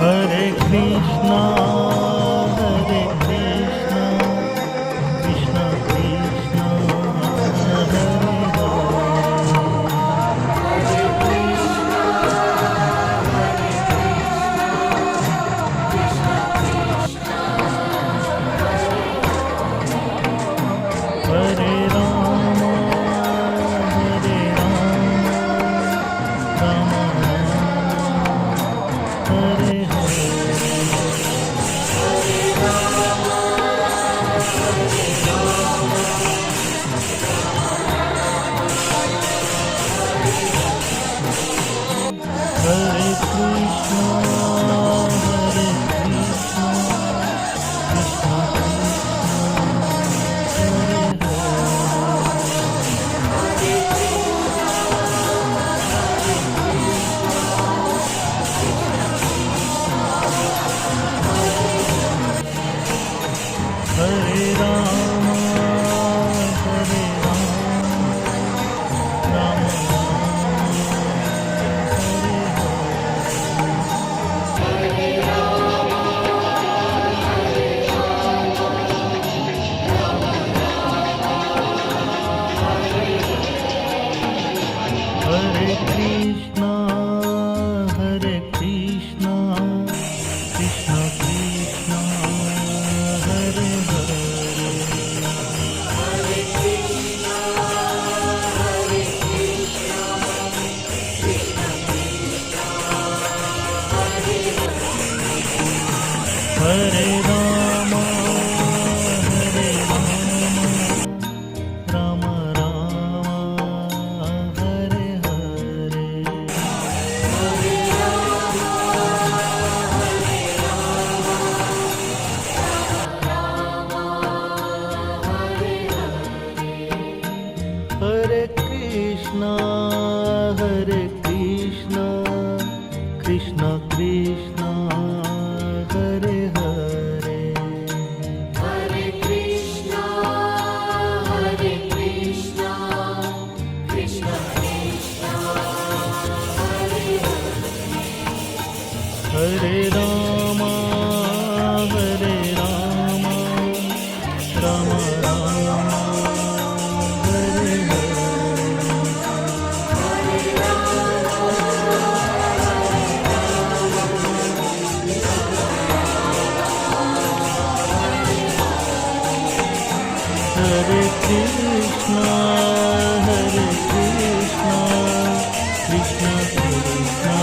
Hare Krishna, Hare Krishna, Krishna Krishna, Hare Hare Rama, Hare Rama, Rama Rama, Hare Hare Krishna, Hare Krishna, Krishna Hare Rama, Hare Rama, Rama Hare Krishna, Hare Krishna, Krishna Krishna, Hare Hare. Hare Rama, Hare Rama, Rama Rama, Hare Hare. Hare Krishna, Hare Krishna, Krishna Krishna, Hare Hare. Hare Krishna, Hare Krishna, Krishna Krishna, Hare Hare Rama, Hare Rama, Rama Rama, Hare Hare. Hare Krishna, Hare Krishna, Krishna Krishna,